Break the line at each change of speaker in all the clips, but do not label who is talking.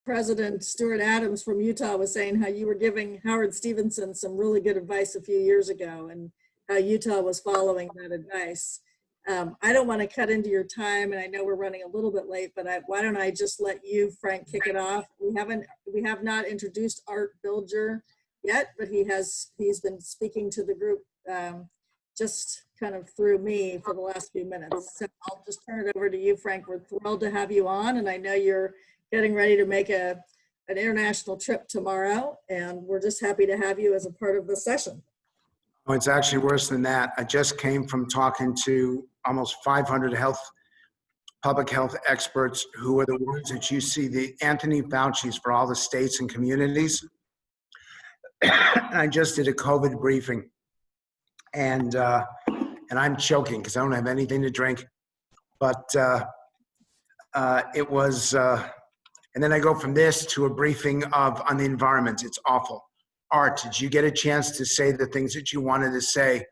President Stuart Adams from Utah was saying how you were giving Howard Stevenson some really good advice a few years ago and how Utah was following that advice. I don't want to cut into your time, and I know we're running a little bit late, but why don't I just let you, Frank, kick it off? We have not introduced Art Bilger yet, but he's been speaking to the group just kind of through me for the last few minutes. So I'll just turn it over to you, Frank. We're thrilled to have you on, and I know you're getting ready to make an international trip tomorrow, and we're just happy to have you as a part of the session.
Oh, it's actually worse than that. I just came from talking to almost 500 public health experts who are the ones that you see, the Anthony Fauci's for all the states and communities. I just did a COVID briefing, and I'm choking because I don't have anything to drink. But it was, and then I go from this to a briefing on the environment. It's awful. Art, did you get a chance to say the things that you wanted to say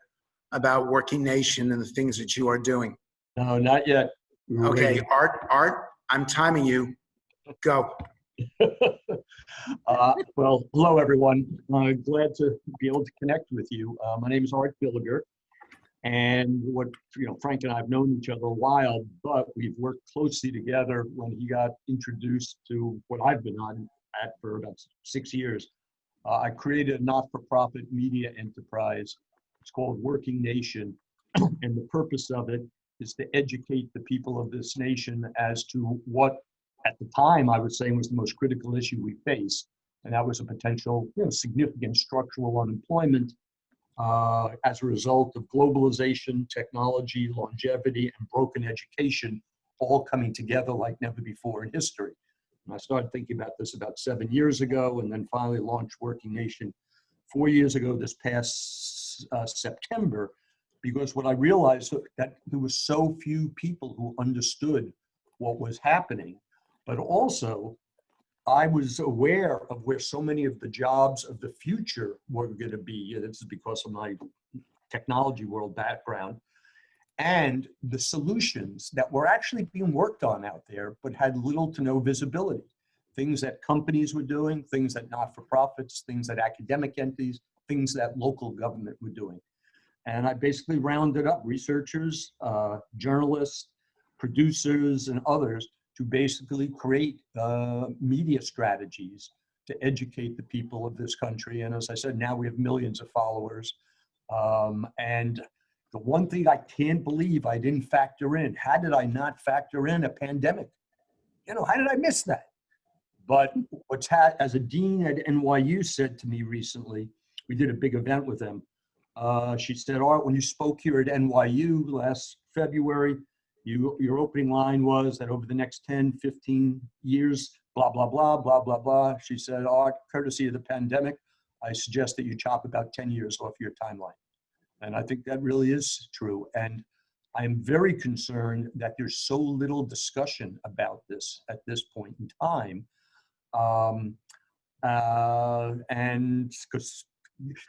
about Working Nation and the things that you are doing?
No, not yet.
Okay, Art, I'm timing you. Go.
Well, hello, everyone. Glad to be able to connect with you. My name is Art Bilger, and Frank and I have known each other a while, but we've worked closely together when he got introduced to what I've been on at for about 6 years. I created a not-for-profit media enterprise. It's called Working Nation, and the purpose of it is to educate the people of this nation as to what, at the time, I was saying was the most critical issue we face, and that was a potential significant structural unemployment as a result of globalization, technology, longevity, and broken education all coming together like never before in history. And I started thinking about this about 7 years ago, and then finally launched Working Nation 4 years ago this past September, because what I realized that there were so few people who understood what was happening, but also I was aware of where so many of the jobs of the future were going to be. And this is because of my technology world background, and the solutions that were actually being worked on out there, but had little to no visibility. Things that companies were doing, things that not-for-profits, things that academic entities, things that local government were doing. And I basically rounded up researchers, journalists, producers, and others to basically create media strategies to educate the people of this country. And as I said, now we have millions of followers. And the one thing I can't believe I didn't factor in, how did I not factor in a pandemic? How did I miss that? But as a dean at NYU said to me recently, we did a big event with them. She said, Art, when you spoke here at NYU last February, your opening line was that over the next 10, 15 years, blah, blah, blah, blah, blah, blah. She said, Art, courtesy of the pandemic, I suggest that you chop about 10 years off your timeline. And I think that really is true. And I'm very concerned that there's so little discussion about this at this point in time. And because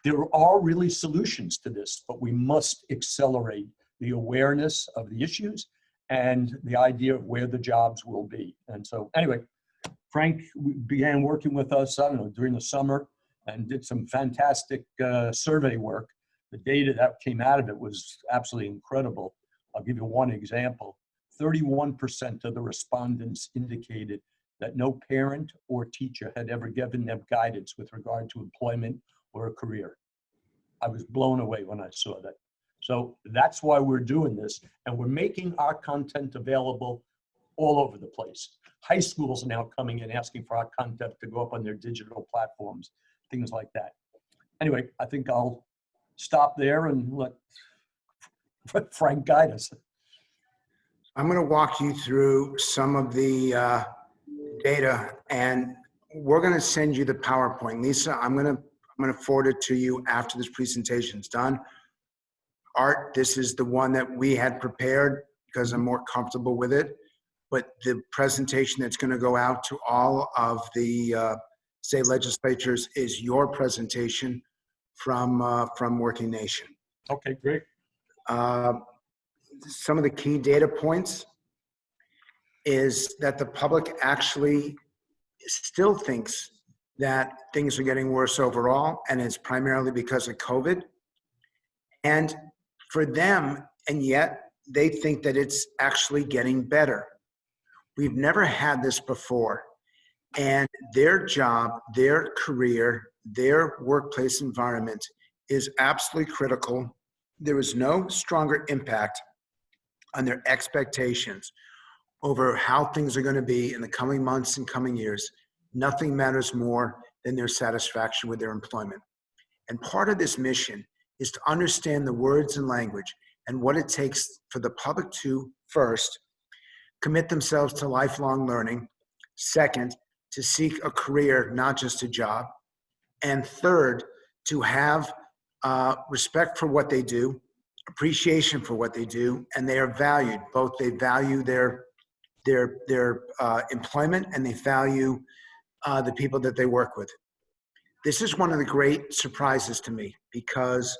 there are really solutions to this, but we must accelerate the awareness of the issues and the idea of where the jobs will be. And so anyway, Frank began working with us, I don't know, during the summer and did some fantastic survey work. The data that came out of it was absolutely incredible. I'll give you one example. 31% of the respondents indicated that no parent or teacher had ever given them guidance with regard to employment or a career. I was blown away when I saw that. So that's why we're doing this, and we're making our content available all over the place. High schools are now coming in asking for our content to go up on their digital platforms, things like that. Anyway, I think I'll stop there and let Frank guide us.
I'm going to walk you through some of the data, and we're going to send you the PowerPoint. Lisa, I'm going to forward it to you after this presentation is done. Art, this is the one that we had prepared because I'm more comfortable with it. But the presentation that's going to go out to all of the state legislatures is your presentation from Working Nation.
Okay, great.
Some of the key data points is that the public actually still thinks that things are getting worse overall, and it's primarily because of COVID. And for them, and yet they think that it's actually getting better. We've never had this before. And their job, their career, their workplace environment is absolutely critical. There is no stronger impact on their expectations over how things are going to be in the coming months and coming years. Nothing matters more than their satisfaction with their employment. And part of this mission is to understand the words and language and what it takes for the public to, first, commit themselves to lifelong learning, second, to seek a career, not just a job, and third, to have respect for what they do, appreciation for what they do, and they are valued. Both they value their employment and they value the people that they work with. This is one of the great surprises to me because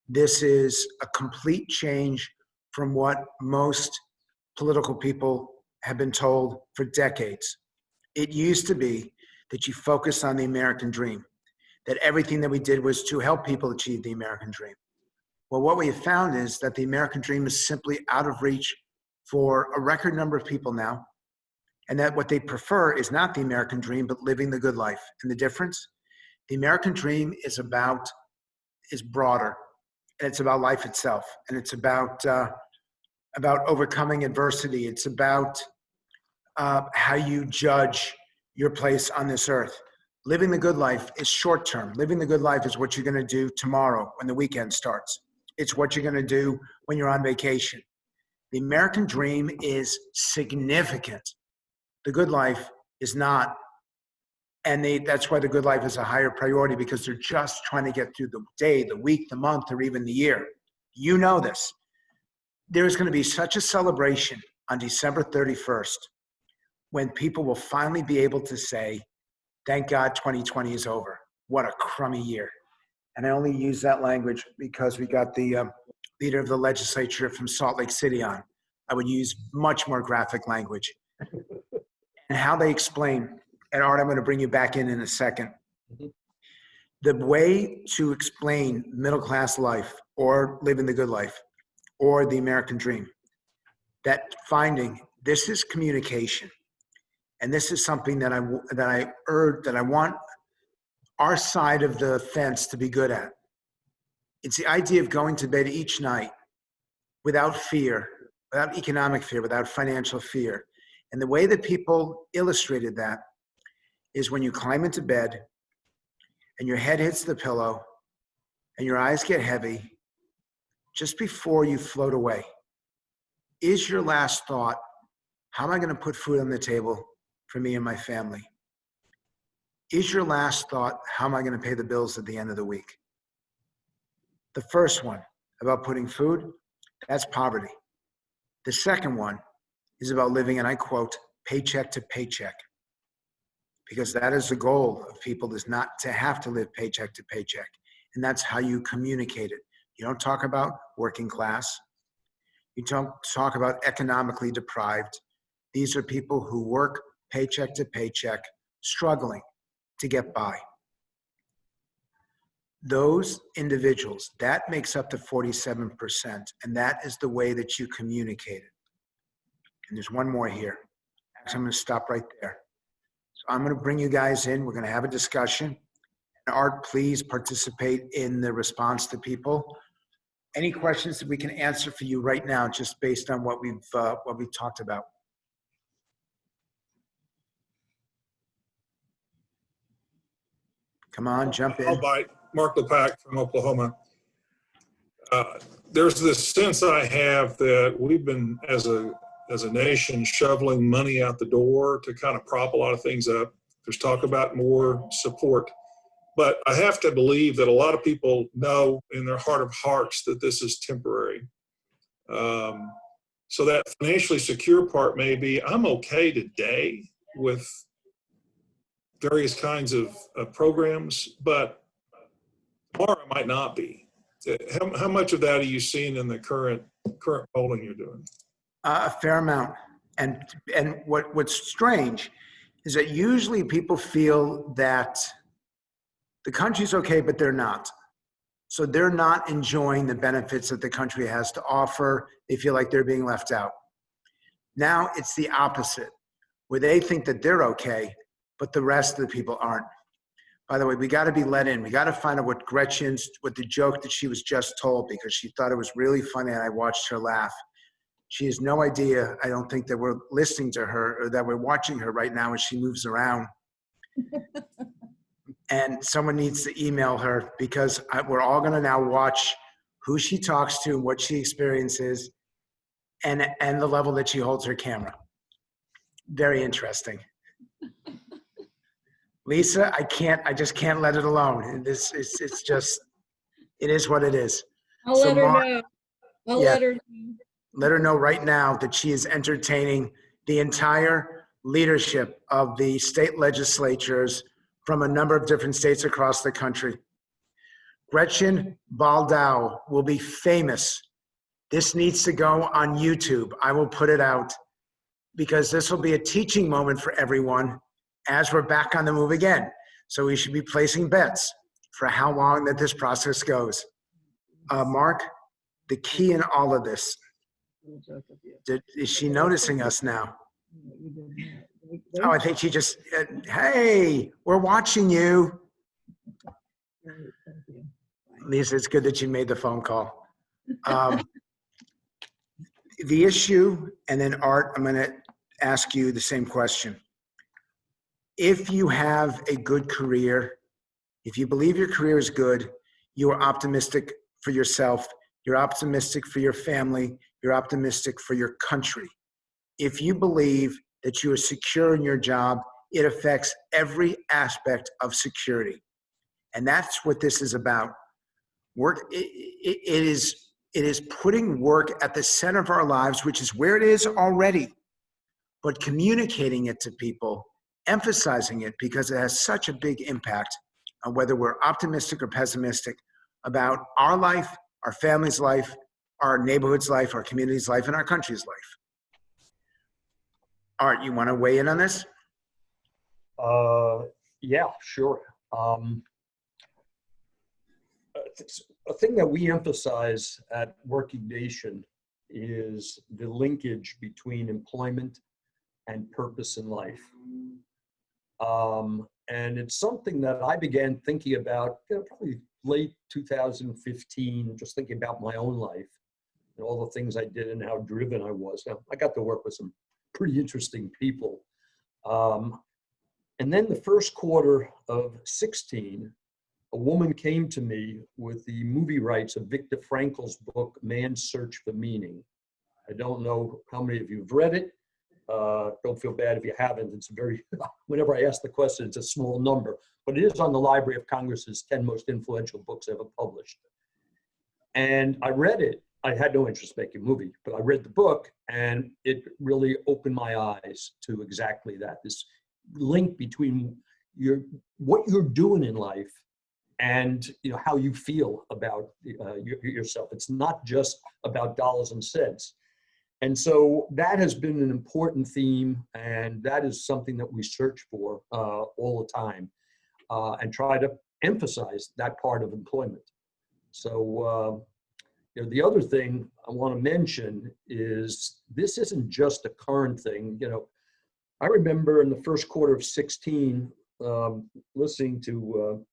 this is a complete change from what most political people have been told for decades. It used to be that you focused on the American dream, that everything that we did was to help people achieve the American dream. Well, what we have found is that the American dream is simply out of reach for a record number of people now, and that what they prefer is not the American dream, but living the good life. And the difference? The American dream is broader, and it's about life itself, and it's about overcoming adversity. It's about how you judge your place on this earth. Living the good life is short term. Living the good life is what you're going to do tomorrow when the weekend starts. It's what you're going to do when you're on vacation. The American dream is significant. The good life is not. And that's why the good life is a higher priority, because they're just trying to get through the day, the week, the month, or even the year. You know this. There's going to be such a celebration on December 31st when people will finally be able to say, thank God 2020 is over. What a crummy year. And I only use that language because we got the leader of the legislature from Salt Lake City on. I would use much more graphic language. And how they explain, and Art, I'm going to bring you back in a second. The way to explain middle-class life or living the good life or the American dream, that finding this is communication. And this is something that I want our side of the fence to be good at. It's the idea of going to bed each night without fear, without economic fear, without financial fear. And the way that people illustrated that is when you climb into bed and your head hits the pillow and your eyes get heavy, just before you float away, is your last thought, how am I going to put food on the table for me and my family? Is your last thought, how am I going to pay the bills at the end of the week? The first one, about putting food, that's poverty. The second one is about living, and I quote, paycheck to paycheck. Because that is the goal of people, is not to have to live paycheck to paycheck. And that's how you communicate it. You don't talk about working class. You don't talk about economically deprived. These are people who work paycheck to paycheck, struggling to get by. Those individuals, that makes up to 47%, and that is the way that you communicate it. And there's one more here. Actually, I'm going to stop right there. So I'm going to bring you guys in. We're going to have a discussion. And Art, please participate in the response to people. Any questions that we can answer for you right now, just based on what we've talked about? Come on, jump in.
I'll bite. Mark Lepak from Oklahoma. There's this sense I have that we've been, as a nation, shoveling money out the door to kind of prop a lot of things up. There's talk about more support. But I have to believe that a lot of people know in their heart of hearts that this is temporary. So that financially secure part may be, I'm okay today with various kinds of programs, but tomorrow might not be. How much of that are you seeing in the current polling you're doing?
A fair amount. And what's strange is that usually people feel that the country's okay, but they're not. So they're not enjoying the benefits that the country has to offer. They feel like they're being left out. Now it's the opposite, where they think that they're okay, but the rest of the people aren't. By the way, we got to be let in. We got to find out what the joke that she was just told, because she thought it was really funny and I watched her laugh. She has no idea, I don't think, that we're listening to her or that we're watching her right now as she moves around. And someone needs to email her, because we're all going to now watch who she talks to, what she experiences, and the level that she holds her camera. Very interesting. Lisa, I just can't let it alone. It is what it is.
I'll
So
let her
Mark,
know. I'll
yeah.
let her know.
Let her know right now that she is entertaining the entire leadership of the state legislatures from a number of different states across the country. Gretchen Baldau will be famous. This needs to go on YouTube. I will put it out, because this will be a teaching moment for everyone as we're back on the move again. So we should be placing bets for how long that this process goes. Mark, the key in all of this, is she noticing us now? Oh, I think she just, hey, we're watching you. Lisa, it's good that you made the phone call. The issue, and then Art, I'm going to ask you the same question. If you have a good career, if you believe your career is good, you are optimistic for yourself, you're optimistic for your family, you're optimistic for your country. If you believe that you are secure in your job, it affects every aspect of security. And that's what this is about. Work, it is putting work at the center of our lives, which is where it is already, but communicating it to people, emphasizing it, because it has such a big impact on whether we're optimistic or pessimistic about our life, our family's life, our neighborhood's life, our community's life, and our country's life. Art, you want to weigh in on this?
Yeah, sure. A thing that we emphasize at Working Nation is the linkage between employment and purpose in life. And it's something that I began thinking about, probably late 2015, just thinking about my own life and all the things I did and how driven I was. Now, I got to work with some pretty interesting people. And then the first quarter of 16, a woman came to me with the movie rights of Viktor Frankl's book, Man's Search for Meaning. I don't know how many of you have read it. Don't feel bad if you haven't. It's whenever I ask the question, it's a small number, but it is on the Library of Congress's 10 most influential books ever published. And I read it. I had no interest in making a movie, but I read the book, and it really opened my eyes to exactly that, this link between what you're doing in life and how you feel about yourself. It's not just about dollars and cents. And so that has been an important theme, and that is something that we search for all the time and try to emphasize that part of employment. So the other thing I want to mention is this isn't just a current thing. I remember in the first quarter of 16 listening to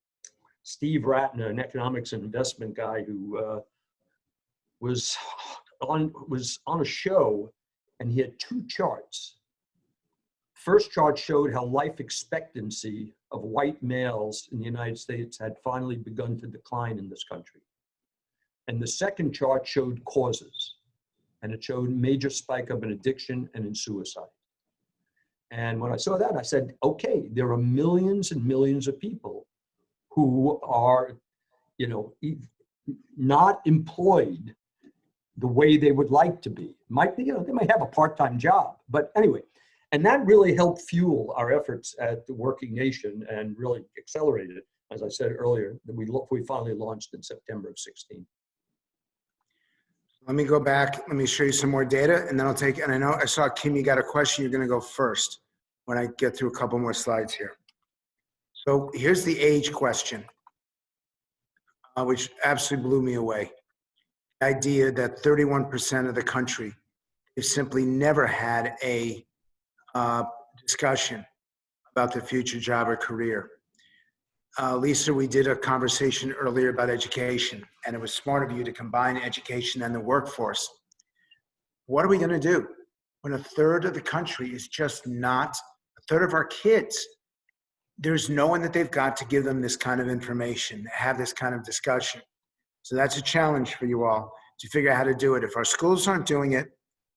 Steve Ratner, an economics and investment guy who was on a show, and he had two charts. First chart showed how life expectancy of white males in the United States had finally begun to decline in this country. And the second chart showed causes, and it showed major spike up in addiction and in suicide. And when I saw that, I said, okay, there are millions and millions of people who are, not employed the way they would like to be. They might have a part-time job, but anyway, and that really helped fuel our efforts at the Working Nation and really accelerated it, as I said earlier, that we finally launched in September of 16.
Let me go back. Let me show you some more data, and then and I know I saw Kim, you got a question. You're going to go first. when I get through a couple more slides here. So here's the age question, which absolutely blew me away. The idea that 31% of the country have simply never had a discussion about the future job or career. Lisa, we did a conversation earlier about education, and it was smart of you to combine education and the workforce. What are we going to do when a third of the country is just not, a third of our kids, there's no one that they've got to give them this kind of information, have this kind of discussion. So that's a challenge for you all to figure out how to do it. If our schools aren't doing it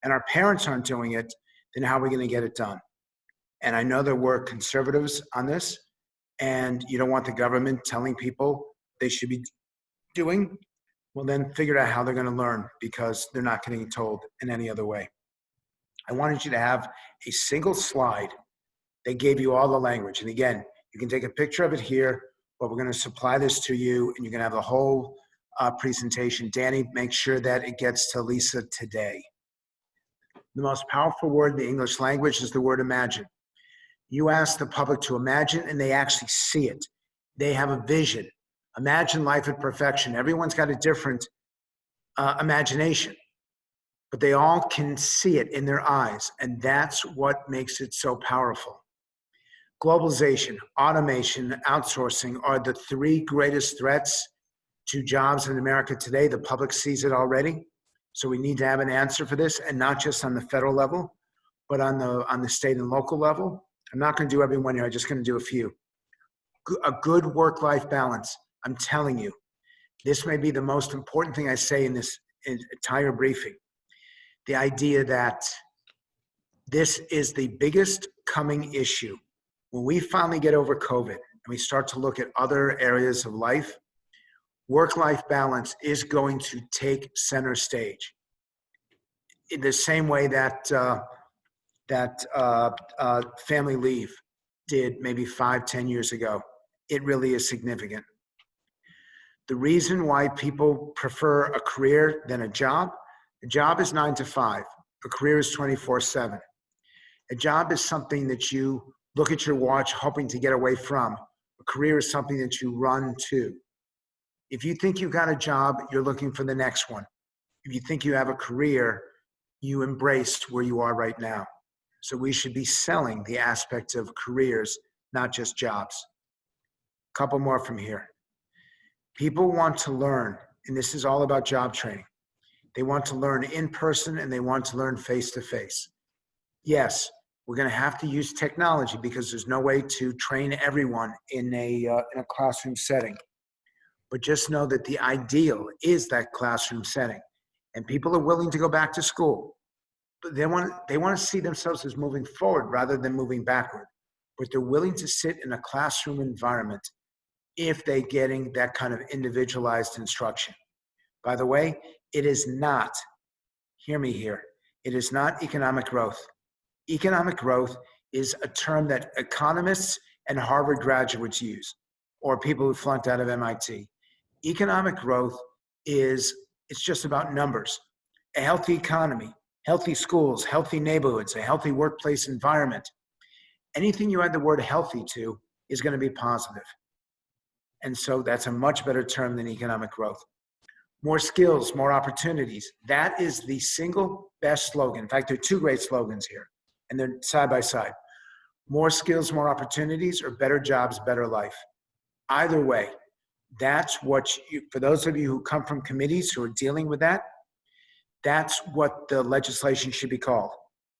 and our parents aren't doing it, then how are we going to get it done? And I know there were conservatives on this, and you don't want the government telling people they should be doing. Well, then figure out how they're going to learn, because they're not getting told in any other way. I wanted you to have a single slide that gave you all the language. And again, you can take a picture of it here, but we're going to supply this to you, and you're going to have the whole presentation. Danny, make sure that it gets to Lisa today. The most powerful word in the English language is the word imagine. You ask the public to imagine, and they actually see it. They have a vision. Imagine life at perfection. Everyone's got a different imagination, but they all can see it in their eyes, and that's what makes it so powerful. Globalization, automation, outsourcing are the three greatest threats to jobs in America today. The public sees it already, so we need to have an answer for this, and not just on the federal level, but on the state and local level. I'm not going to do every one here. I'm just going to do a few. A good work-life balance. I'm telling you, this may be the most important thing I say in this entire briefing. The idea that this is the biggest coming issue. When we finally get over COVID and we start to look at other areas of life, work-life balance is going to take center stage. In the same way that family leave did maybe 5-10 years ago. It really is significant. The reason why people prefer a career than a job is 9 to 5. A career is 24/7. A job is something that you look at your watch hoping to get away from. A career is something that you run to. If you think you got a job, you're looking for the next one. If you think you have a career, you embrace where you are right now. So we should be selling the aspects of careers, not just jobs. A couple more from here. People want to learn, and this is all about job training. They want to learn in person, and they want to learn face-to-face. Yes, we're going to have to use technology because there's no way to train everyone in a classroom setting. But just know that the ideal is that classroom setting, and people are willing to go back to school. But they want to see themselves as moving forward rather than moving backward. But they're willing to sit in a classroom environment if they're getting that kind of individualized instruction. By the way, it is not, hear me here, it is not economic growth. Economic growth is a term that economists and Harvard graduates use, or people who flunked out of MIT. Economic growth it's just about numbers. A healthy economy, healthy schools, healthy neighborhoods, a healthy workplace environment. Anything you add the word healthy to is going to be positive. And so that's a much better term than economic growth. More skills, more opportunities. That is the single best slogan. In fact, there are two great slogans here, and they're side by side. More skills, more opportunities, or better jobs, better life. Either way, that's what for those of you who come from committees who are dealing with that, that's what the legislation should be called.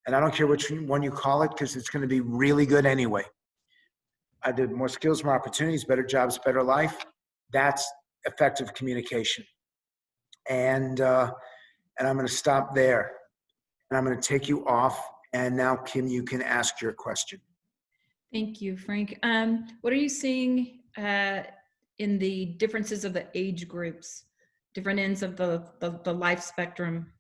And I don't care which one you call it, because it's going to be really good anyway. Either more skills, more opportunities, better jobs, better life. That's effective communication. And I'm going to stop there. And I'm going to take you off. And now, Kim, you can ask your question.
Thank you, Frank. What are you seeing in the differences of the age groups, different ends of the life spectrum?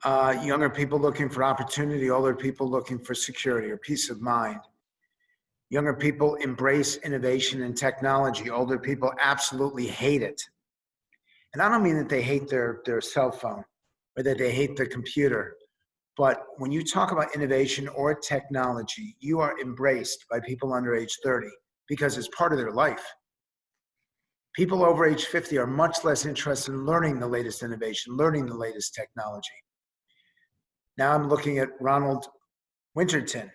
Younger people looking for opportunity, older people looking for security or peace of mind. Younger people embrace innovation and technology. Older people absolutely hate it. And I don't mean that they hate their cell phone or that they hate the computer, But when you talk about innovation or technology, you are embraced by people under age 30 because it's part of their life. People over age 50 are much less interested in learning the latest innovation, learning the latest technology. Now I'm looking at Ronald Winterton,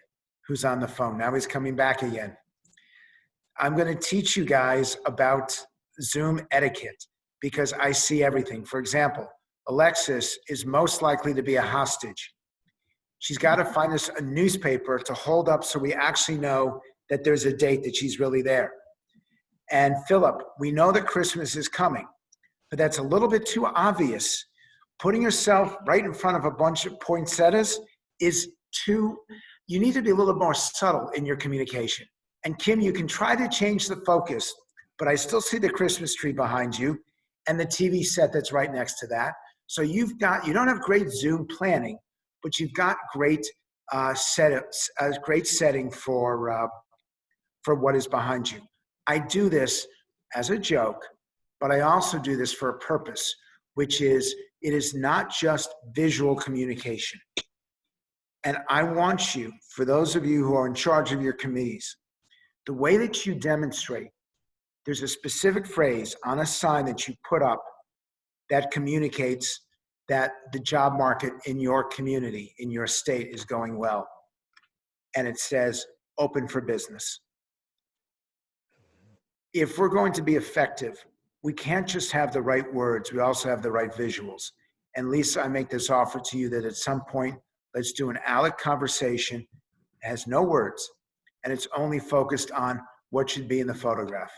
who's on the phone. Now he's coming back again. I'm going to teach you guys about Zoom etiquette because I see everything. For example, Alexis is most likely to be a hostage. She's got to find us a newspaper to hold up so we actually know that there's a date that she's really there. And Philip, we know that Christmas is coming, but that's a little bit too obvious. Putting yourself right in front of a bunch of poinsettias is too, you need to be a little more subtle in your communication. And Kim, you can try to change the focus, but I still see the Christmas tree behind you and the TV set that's right next to that. So you don't have great Zoom planning, but you've got great setups, a great setting for what is behind you. I do this as a joke, but I also do this for a purpose, which is it is not just visual communication. And I want you, for those of you who are in charge of your committees, the way that you demonstrate, there's a specific phrase on a sign that you put up that communicates that the job market in your community, in your state is going well. And it says, open for business. If we're going to be effective, we can't just have the right words, we also have the right visuals. And Lisa, I make this offer to you that at some point, let's do an ALEC conversation. It has no words, and it's only focused on what should be in the photograph.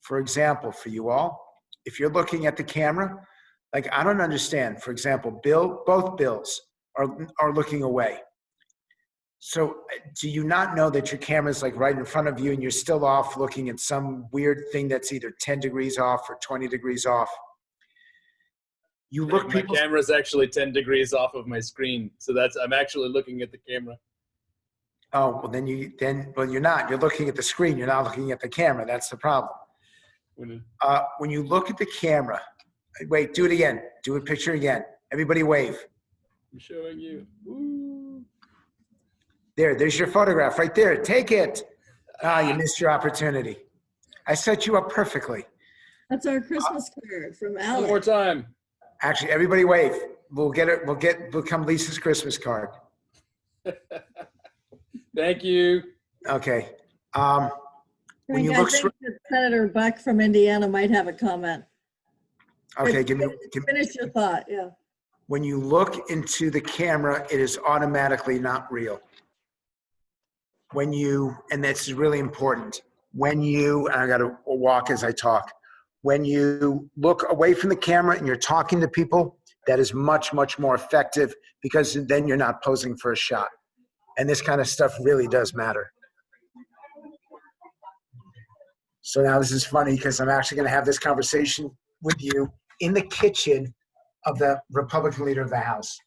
For example, for you all, if you're looking at the camera, like I don't understand, for example, both Bills are looking away. So do you not know that your camera's like right in front of you and you're still off looking at some weird thing that's either 10 degrees off or 20 degrees off? You look.
My camera's actually 10 degrees off of my screen, so I'm actually looking at the camera.
Oh, well well you're not. You're looking at the screen. You're not looking at the camera. That's the problem. When you look at the camera, wait, do it again. Do a picture again. Everybody wave.
I'm showing you. Ooh.
There's your photograph right there. Take it. You missed your opportunity. I set you up perfectly.
That's our Christmas card from Alex.
One more time.
Actually, everybody wave. We'll become Lisa's Christmas card.
Thank you.
Okay.
Frank,
When you
I
look
think that Senator Buck from Indiana might have a comment.
okay,
Finish your thought, yeah.
when you look into the camera, it is automatically not real. And this is really important, and I got to walk as I talk, when you look away from the camera and you're talking to people, that is much, much more effective because then you're not posing for a shot. And this kind of stuff really does matter. So now this is funny because I'm actually going to have this conversation with you in the kitchen of the Republican leader of the House,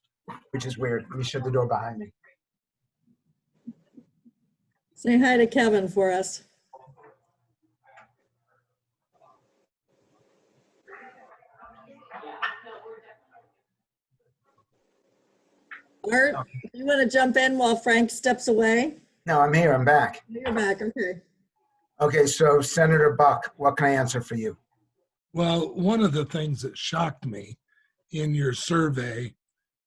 which is weird. Let me shut the door behind me.
Say hi to Kevin for us. Art, you want to jump in while Frank steps away?
No, I'm here. I'm back.
You're back, okay.
Okay, so Senator Buck, what can I answer for you?
Well, one of the things that shocked me in your survey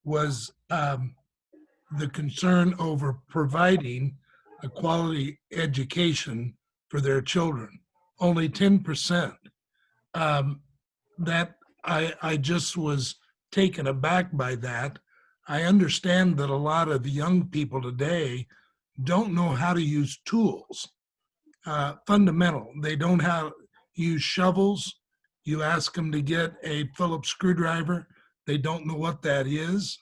was the concern over providing a quality education for their children. Only 10%. That I just was taken aback by that. I understand that a lot of young people today don't know how to use tools. Fundamental. They don't use shovels. You ask them to get a Phillips screwdriver. They don't know what that is.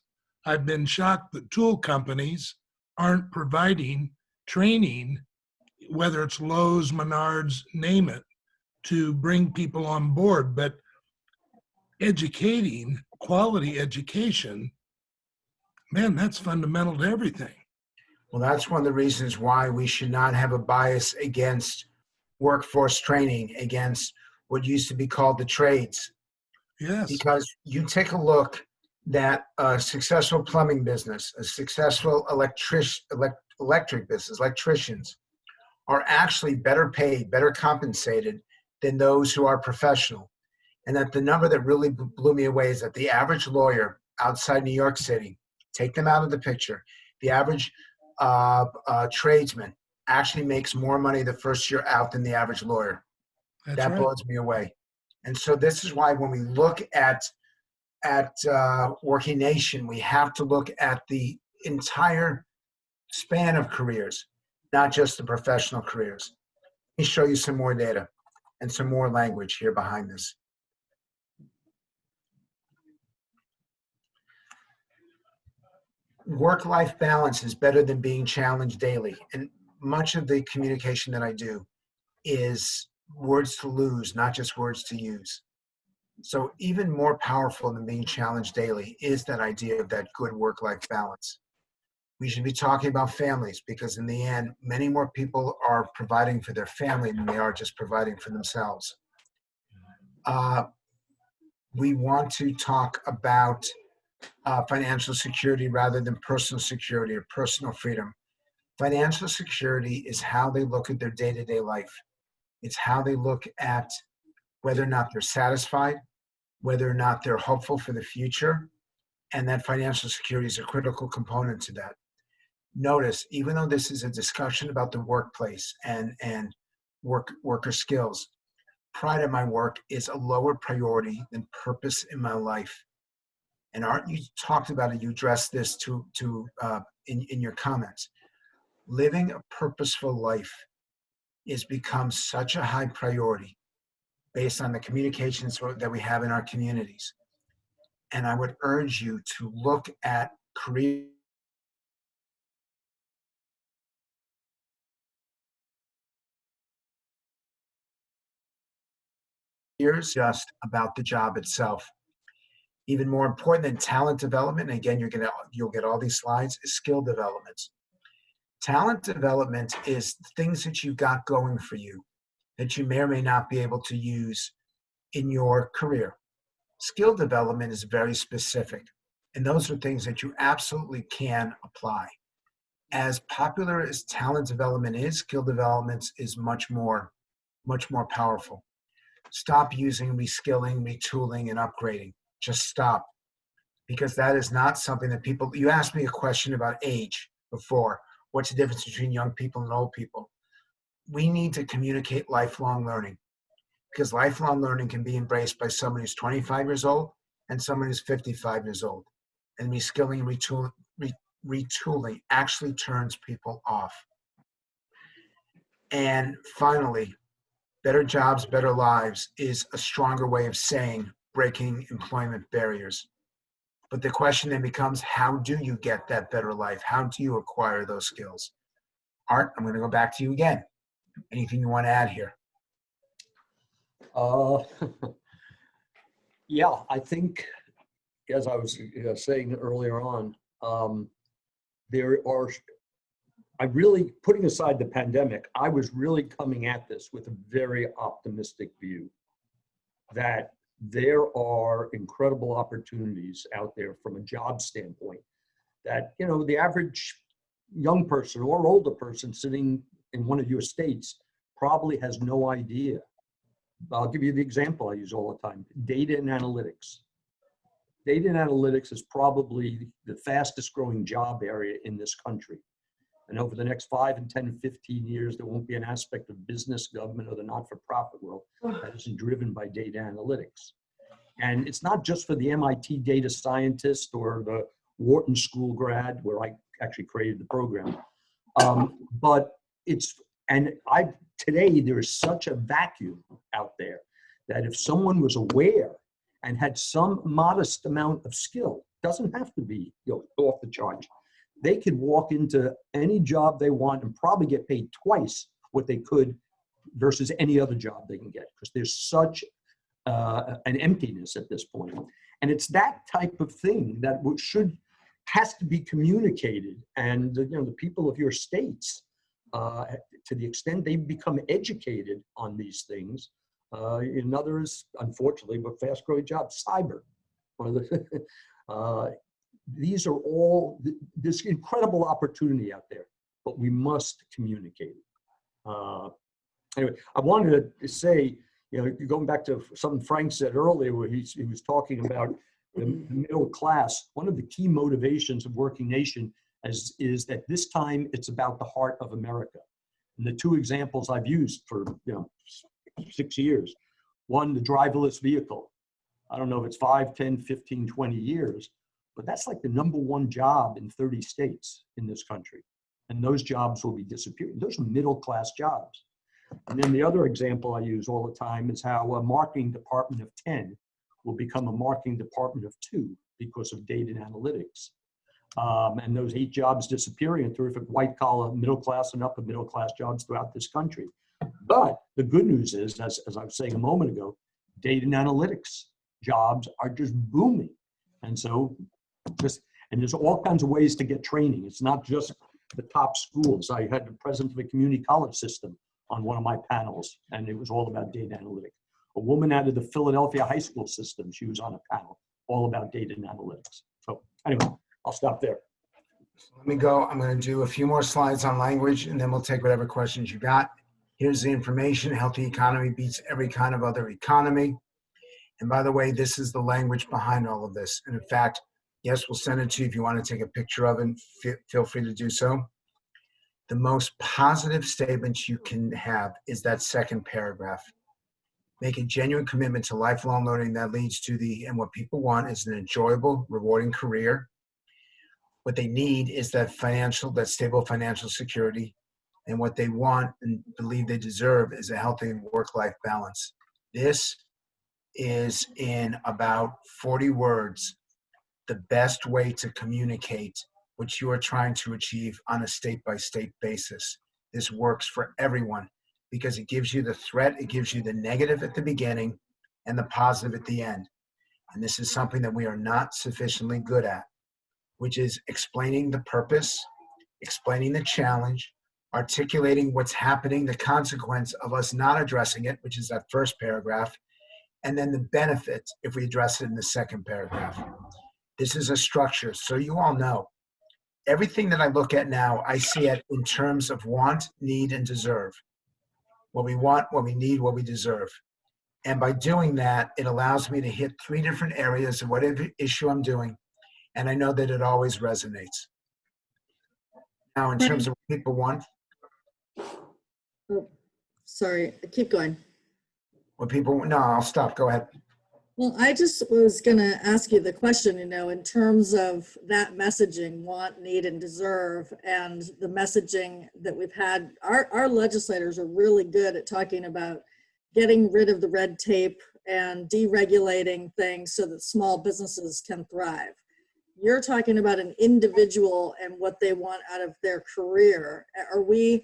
I've been shocked that tool companies aren't providing training, whether it's Lowe's, Menards, name it, to bring people on board. But educating, quality education, man, that's fundamental to everything.
Well, that's one of the reasons why we should not have a bias against workforce training, against what used to be called the trades.
Yes.
Because you take a look, that a successful plumbing business, a successful electric business, electricians, are actually better paid, better compensated than those who are professional. And that the number that really blew me away is that the average lawyer outside New York City, take them out of the picture, the average tradesman actually makes more money the first year out than the average lawyer.
That's
That
right.
blows me away. And so this is why when we look at Working Nation, we have to look at the entire span of careers, not just the professional careers. Let me show you some more data and some more language here behind this. Work-life balance is better than being challenged daily. And much of the communication that I do is words to lose, not just words to use. So even more powerful than being challenged daily is that idea of that good work-life balance. We should be talking about families because in the end, many more people are providing for their family than they are just providing for themselves. We want to talk about financial security rather than personal security or personal freedom. Financial security is how they look at their day-to-day life. It's how they look at whether or not they're satisfied, whether or not they're hopeful for the future, and that financial security is a critical component to that. Notice, even though this is a discussion about the workplace and worker skills, pride in my work is a lower priority than purpose in my life. And Art, you talked about it, you addressed this in your comments. Living a purposeful life has become such a high priority based on the communications that we have in our communities. And I would urge you to look at career just about the job itself. Even more important than talent development, and again, you'll get all these slides, is skill development. Talent development is things that you got going for you that you may or may not be able to use in your career. Skill development is very specific, and those are things that you absolutely can apply. As popular as talent development is, skill development is much more powerful. Stop using reskilling, retooling, and upgrading. Just stop. Because that is not something that people, you asked me a question about age before. What's the difference between young people and old people? We need to communicate lifelong learning because lifelong learning can be embraced by someone who's 25 years old and someone who's 55 years old. And reskilling and retooling actually turns people off. And finally, better jobs, better lives is a stronger way of saying breaking employment barriers. But the question then becomes, how do you get that better life? How do you acquire those skills? Art, I'm going to go back to you again. Anything you want to add here?
Yeah, I think, as I was saying earlier on, putting aside the pandemic, I was really coming at this with a very optimistic view that there are incredible opportunities out there from a job standpoint that, the average young person or older person sitting in one of your states probably has no idea. I'll give you the example I use all the time, data and analytics. Data and analytics is probably the fastest growing job area in this country. And over the next 5 and 10 and 15 years, there won't be an aspect of business, government, or the not-for-profit world that isn't driven by data analytics. And it's not just for the MIT data scientist or the Wharton School grad, where I actually created the program. But today there is such a vacuum out there that if someone was aware and had some modest amount of skill, doesn't have to be off the charts, they could walk into any job they want and probably get paid twice what they could versus any other job they can get, because there's such an emptiness at this point. And it's that type of thing that has to be communicated. And the people of your states, to the extent they become educated on these things, in others, unfortunately, but fast-growing jobs, cyber. One of the, these are all, this incredible opportunity out there, but we must communicate. Anyway, I wanted to say, you know, going back to something Frank said earlier, where he was talking about the middle class. One of the key motivations of Working Nation is that this time it's about the heart of America. And the two examples I've used for 6 years, one, the driverless vehicle. I don't know if it's 5, 10, 15, 20 years, but that's like the #1 job in 30 states in this country. And those jobs will be disappearing. Those are middle class jobs. And then the other example I use all the time is how a marketing department of 10 will become a marketing department of 2 because of data and analytics. And those 8 jobs disappearing in terrific white collar, middle class and upper middle class jobs throughout this country. But the good news is, as I was saying a moment ago, data and analytics jobs are just booming. And so and there's all kinds of ways to get training. It's not just the top schools. I had the president of a community college system on one of my panels, and it was all about data analytics. A woman out of the Philadelphia high school system, she was on a panel all about data and analytics. So anyway, I'll stop there.
Let me go. I'm going to do a few more slides on language, and then we'll take whatever questions you got. Here's the information. Healthy economy beats every kind of other economy. And by the way, this is the language behind all of this. And in fact, yes, we'll send it to you if you want to take a picture of it. Feel free to do so. The most positive statement you can have is that second paragraph. Make a genuine commitment to lifelong learning that leads to and what people want is an enjoyable, rewarding career. What they need is that stable financial security. And what they want and believe they deserve is a healthy work-life balance. This is, in about 40 words, the best way to communicate what you are trying to achieve on a state-by-state basis. This works for everyone because it gives you the threat, it gives you the negative at the beginning and the positive at the end. And this is something that we are not sufficiently good at, which is explaining the purpose, explaining the challenge, articulating what's happening, the consequence of us not addressing it, which is that first paragraph, and then the benefit if we address it in the second paragraph. This is a structure, so you all know. Everything that I look at now, I see it in terms of want, need, and deserve. What we want, what we need, what we deserve. And by doing that, it allows me to hit 3 different areas of whatever issue I'm doing, and I know that it always resonates. Now, in terms of what people want.
Oh, sorry, keep going.
No, I'll stop. Go ahead.
Well, I just was going to ask you the question, in terms of that messaging, want, need, and deserve, and the messaging that we've had, our legislators are really good at talking about getting rid of the red tape and deregulating things so that small businesses can thrive. You're talking about an individual and what they want out of their career. Are we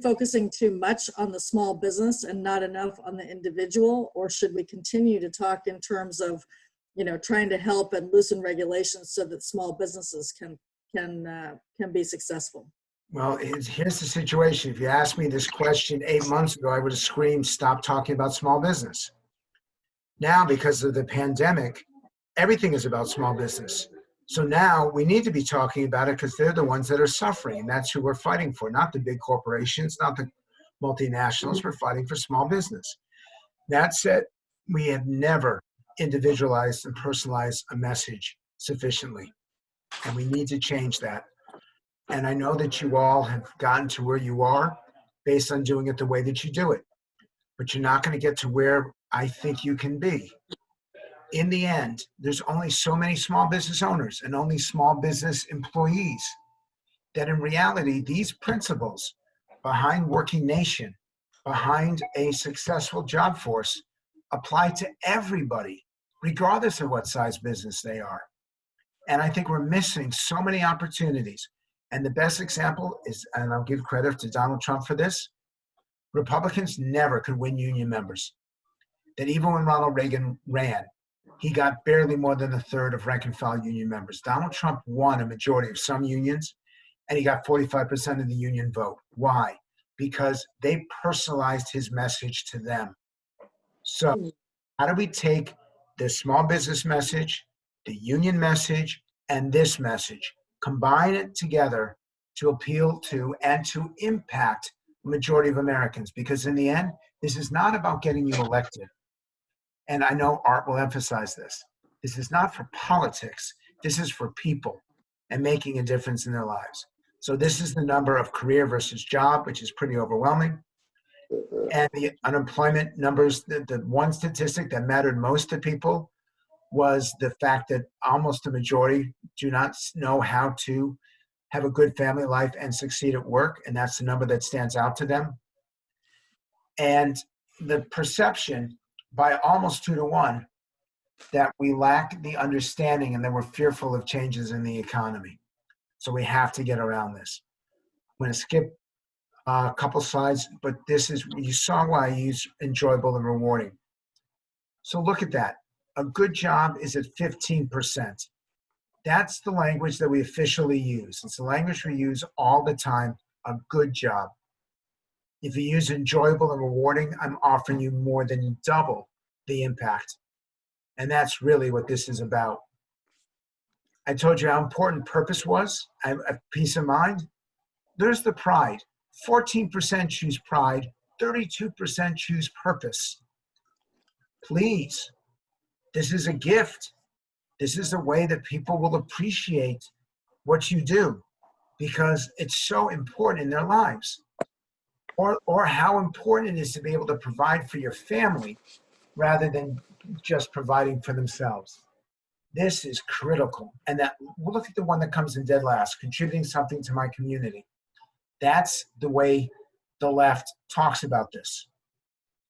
focusing too much on the small business and not enough on the individual, or should we continue to talk in terms of, trying to help and loosen regulations so that small businesses can be successful?
Well, here's the situation. If you asked me this question 8 months ago, I would have screamed, stop talking about small business. Now, because of the pandemic, everything is about small business. So now we need to be talking about it because they're the ones that are suffering. And that's who we're fighting for, not the big corporations, not the multinationals. We're fighting for small business. That said, we have never individualized and personalized a message sufficiently. And we need to change that. And I know that you all have gotten to where you are based on doing it the way that you do it. But you're not going to get to where I think you can be. In the end, there's only so many small business owners and only small business employees that in reality, these principles behind Working Nation, behind a successful job force, apply to everybody, regardless of what size business they are. And I think we're missing so many opportunities. And the best example is, and I'll give credit to Donald Trump for this, Republicans never could win union members. That even when Ronald Reagan ran, he got barely more than 1/3 of rank and file union members. Donald Trump won a majority of some unions, and he got 45% of the union vote. Why? Because they personalized his message to them. So how do we take the small business message the union message and this message, combine it together to appeal to and to impact the majority of Americans. Because in the end, this is not about getting you elected. And I know Art will emphasize this. This is not for politics. This is for people and making a difference in their lives. So this is the number of career versus job, which is pretty overwhelming. And the unemployment numbers, the one statistic that mattered most to people was the fact that almost a majority do not know how to have a good family life and succeed at work. And that's the number that stands out to them. And the perception by almost 2 to 1 that we lack the understanding and that we're fearful of changes in the economy. So we have to get around this. I'm going to skip a couple slides, but this is, you saw why I use enjoyable and rewarding. So look at that. A good job is at 15%. That's the language that we officially use. It's the language we use all the time, a good job. If you use enjoyable and rewarding, I'm offering you more than double the impact. And that's really what this is about. I told you how important purpose was, a peace of mind. There's the pride. 14% choose pride, 32% choose purpose. Please, this is a gift. This is a way that people will appreciate what you do because it's so important in their lives. Or how important it is to be able to provide for your family rather than just providing for themselves. This is critical. And that, we'll look at the one that comes in dead last, contributing something to my community. That's the way the left talks about this.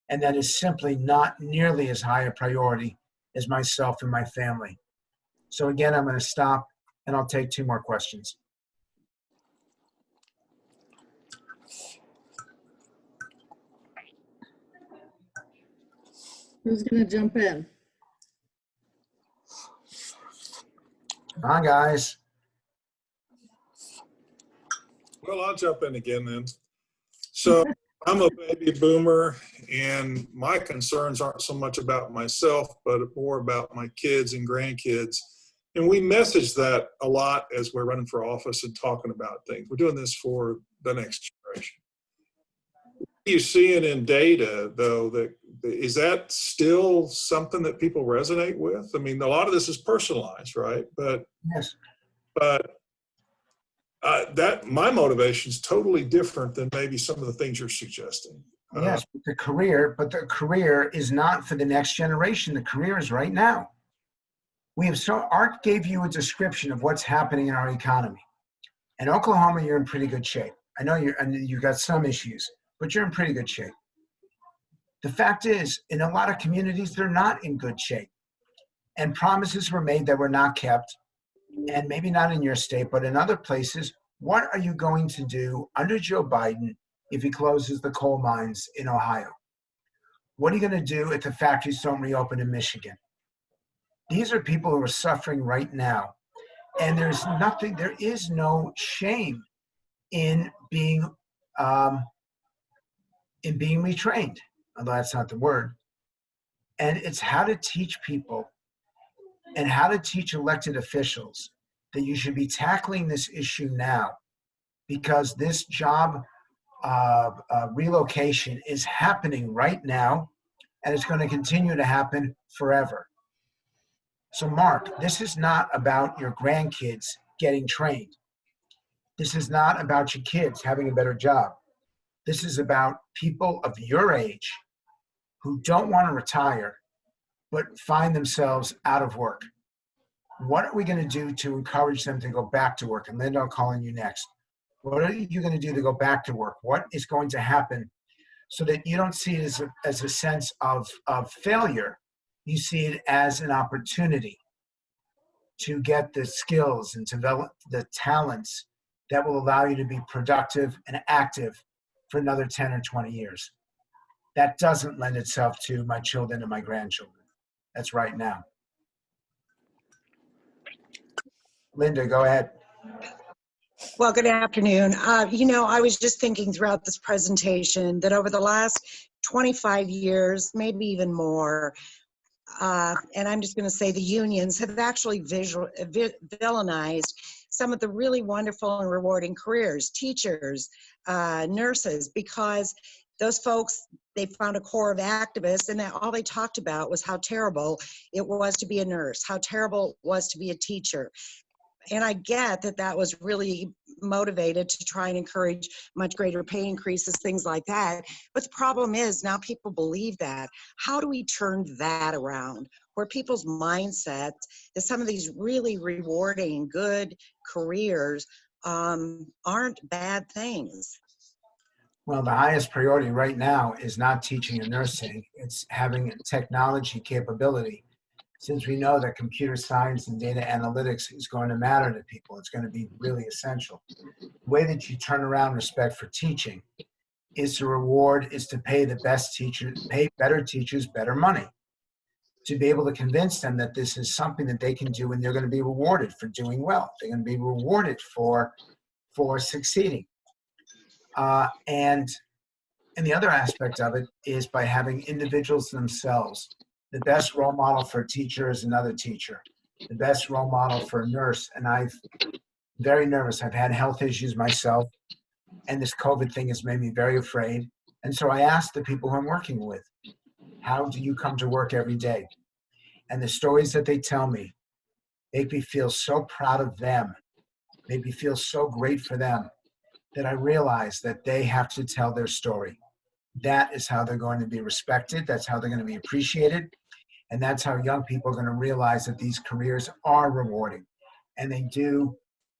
And that is simply not nearly as high a priority as myself and my family. So again, I'm going to stop and I'll take 2 more questions.
Who's going to jump in?
Come on, guys.
Well, I'll jump in again then. So I'm a baby boomer, and my concerns aren't so much about myself, but more about my kids and grandkids. And we message that a lot as we're running for office and talking about things. We're doing this for the next generation. What are you seeing in data, though, is that still something that people resonate with? I mean, a lot of this is personalized, right? But
yes.
That my motivation is totally different than maybe some of the things you're suggesting.
Yes, but the career is not for the next generation. The career is right now. Art gave you a description of what's happening in our economy. In Oklahoma, you're in pretty good shape. I know you've got some issues, but you're in pretty good shape. The fact is, in a lot of communities, they're not in good shape. And promises were made that were not kept. And maybe not in your state, but in other places. What are you going to do under Joe Biden if he closes the coal mines in Ohio? What are you going to do if the factories don't reopen in Michigan? These are people who are suffering right now. And there is no shame in being retrained, although that's not the word. And it's how to teach people and how to teach elected officials that you should be tackling this issue now, because this job relocation is happening right now, and it's going to continue to happen forever. So Mark, this is not about your grandkids getting trained. This is not about your kids having a better job. This is about people of your age who don't want to retire, but find themselves out of work. What are we going to do to encourage them to go back to work? And Linda, I'll call on you next. What are you going to do to go back to work? What is going to happen so that you don't see it as a sense of failure? You see it as an opportunity to get the skills and develop the talents that will allow you to be productive and active for another 10 or 20 years. That doesn't lend itself to my children and my grandchildren. That's right now. Linda, go ahead.
Well, good afternoon. I was just thinking throughout this presentation that over the last 25 years, maybe even more, and I'm just going to say the unions have actually villainized some of the really wonderful and rewarding careers, teachers, nurses, because those folks, they found a core of activists, and all they talked about was how terrible it was to be a nurse, how terrible it was to be a teacher. And I get that that was really motivated to try and encourage much greater pay increases, things like that. But the problem is now people believe that. How do we turn that around? Where people's mindsets that some of these really rewarding, good careers aren't bad things.
Well, the highest priority right now is not teaching and nursing. It's having technology capability. Since we know that computer science and data analytics is going to matter to people, it's going to be really essential. The way that you turn around respect for teaching is to pay the best teachers, pay better teachers better money, to be able to convince them that this is something that they can do and they're going to be rewarded for doing well. They're going to be rewarded for succeeding. And the other aspect of it is by having individuals themselves. The best role model for a teacher is another teacher. The best role model for a nurse, and I'm very nervous. I've had health issues myself, and this COVID thing has made me very afraid. And so I asked the people who I'm working with, how do you come to work every day? And the stories that they tell me make me feel so proud of them, make me feel so great for them, that I realize that they have to tell their story. That is how they're going to be respected. That's how they're going to be appreciated. And that's how young people are going to realize that these careers are rewarding. And they do,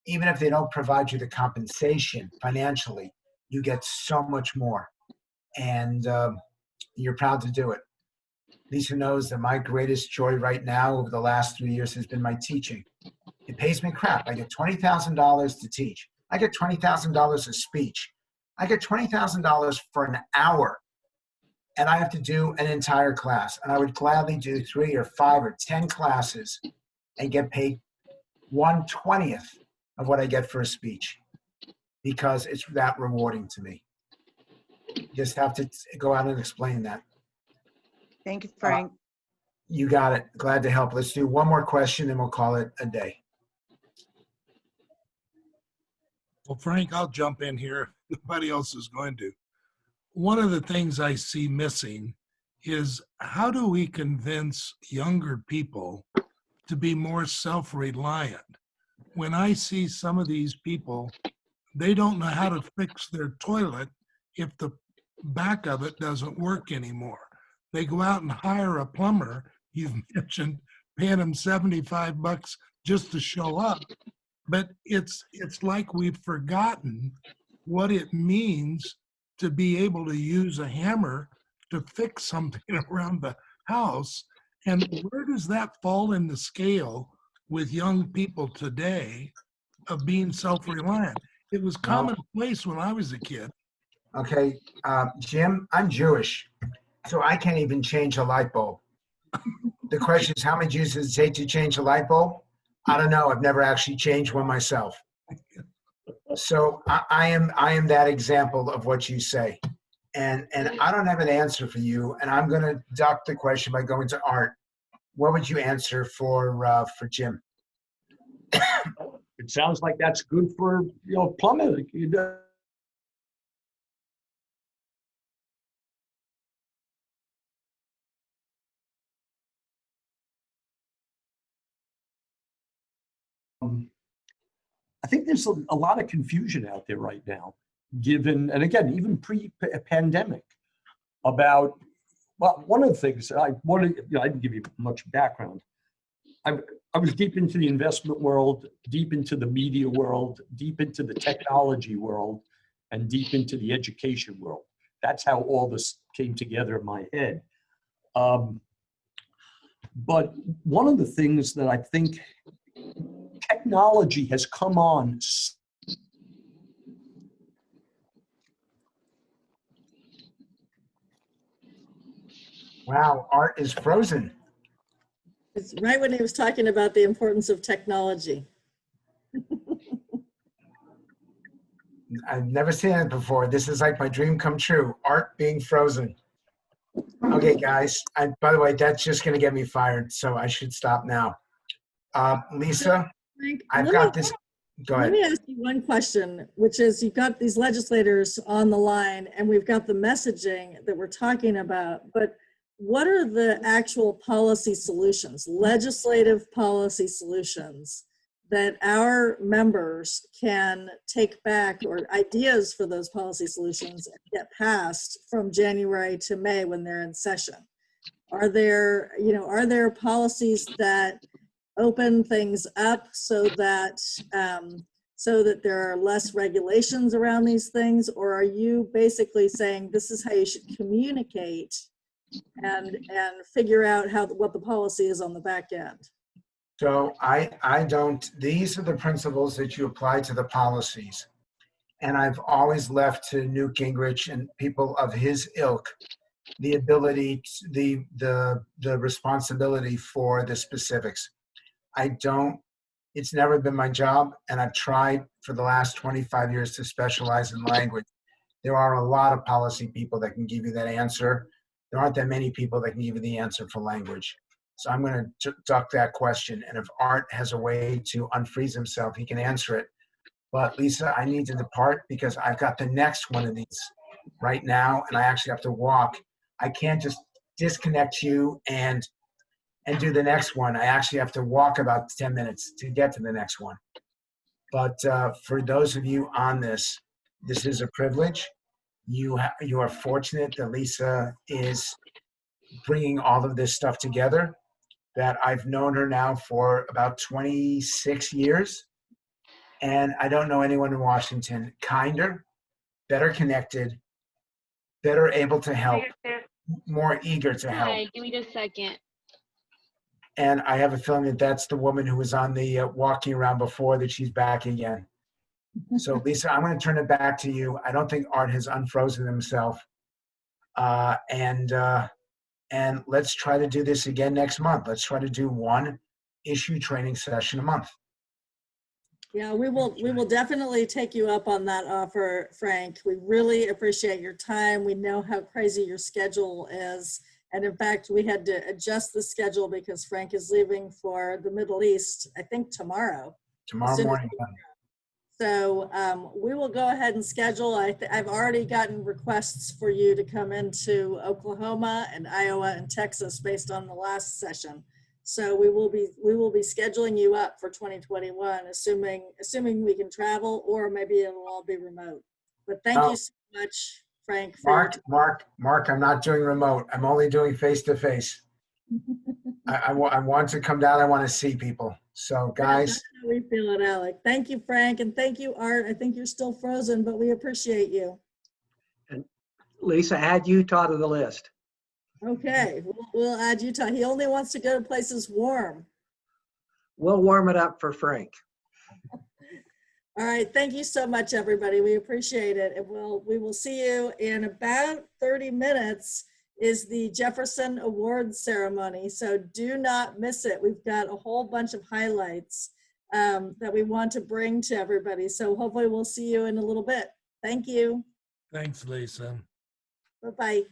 even if they don't provide you the compensation financially, you get so much more. And you're proud to do it. Lisa knows that my greatest joy right now over the last 3 years has been my teaching. It pays me crap. I get $20,000 to teach. I get $20,000 a speech. I get $20,000 for an hour, and I have to do an entire class. And I would gladly do 3 or 5 or 10 classes and get paid 1/20th of what I get for a speech, because it's that rewarding to me. Just have to go out and explain that.
Thank you, Frank.
You got it. Glad to help. Let's do one more question, and we'll call it a day.
Well, Frank, I'll jump in here. Nobody else is going to. One of the things I see missing is how do we convince younger people to be more self-reliant? When I see some of these people, they don't know how to fix their toilet if the back of it doesn't work anymore. They go out and hire a plumber. You've mentioned paying them $75 just to show up. But it's like we've forgotten what it means to be able to use a hammer to fix something around the house. And where does that fall in the scale with young people today of being self-reliant? It was commonplace when I was a kid.
Okay, Jim, I'm Jewish, so I can't even change a light bulb. The question is, how many Jews does it take to change a light bulb? I don't know. I've never actually changed one myself. So I am that example of what you say. And I don't have an answer for you. And I'm going to duck the question by going to Art. What would you answer for Jim?
It sounds like that's good for, plumbing. I think there's a lot of confusion out there right now, given, and again, even pre-pandemic, about, well, one of the things I didn't give you much background. I was deep into the investment world, deep into the media world, deep into the technology world, and deep into the education world. That's how all this came together in my head. But one of the things that I think technology has come on.
Wow, Art is frozen.
It's right when he was talking about the importance of technology.
I've never seen it before. This is like my dream come true. Art being frozen. Okay, guys. By the way, that's just going to get me fired, so I should stop now. Lisa,
Frank,
I've got this. Go
let
ahead.
me ask you one question, which is you've got these legislators on the line and we've got the messaging that we're talking about, but what are the actual policy solutions, legislative policy solutions that our members can take back, or ideas for those policy solutions and get passed from January to May when they're in session? Are there, are there policies that open things up so that there are less regulations around these things? Or are you basically saying this is how you should communicate and figure out what the policy is on the back end?
So I don't, these are the principles that you apply to the policies. And I've always left to Newt Gingrich and people of his ilk the ability, the responsibility for the specifics. It's never been my job, and I've tried for the last 25 years to specialize in language. There are a lot of policy people that can give you that answer. There aren't that many people that can give you the answer for language. So I'm going to duck that question. And if Art has a way to unfreeze himself, he can answer it. But Lisa, I need to depart because I've got the next one of these right now, and I actually have to walk. I can't just disconnect you and do the next one. I actually have to walk about 10 minutes to get to the next one. But for those of you on this is a privilege. You are fortunate that Lisa is bringing all of this stuff together, that I've known her now for about 26 years. And I don't know anyone in Washington kinder, better connected, better able to help, more eager to help.
Hi, give me just a second.
And I have a feeling that that's the woman who was on the walking around before, that she's back again. So Lisa, I'm going to turn it back to you. I don't think Art has unfrozen himself. And let's try to do this again next month. Let's try to do one issue training session a month.
Yeah, we will definitely take you up on that offer, Frank. We really appreciate your time. We know how crazy your schedule is. And in fact, we had to adjust the schedule because Frank is leaving for the Middle East, I think tomorrow.
Tomorrow morning.
So we will go ahead and schedule. I've already gotten requests for you to come into Oklahoma and Iowa and Texas based on the last session. So we will be scheduling you up for 2021, assuming we can travel, or maybe it'll all be remote. But thank you so much, Frank.
Mark, I'm not doing remote. I'm only doing face-to-face. I want to come down. I want to see people. So guys.
That's how we feel it, Alec. Thank you, Frank. And thank you, Art. I think you're still frozen, but we appreciate you.
And Lisa, add Utah to the list.
Okay, we'll add Utah. He only wants to go to places warm.
We'll warm it up for Frank.
All right, thank you so much, everybody. We appreciate it. And we will see you in about 30 minutes is the Jefferson Awards ceremony. So do not miss it. We've got a whole bunch of highlights that we want to bring to everybody. So hopefully we'll see you in a little bit. Thank you.
Thanks, Lisa.
Bye-bye.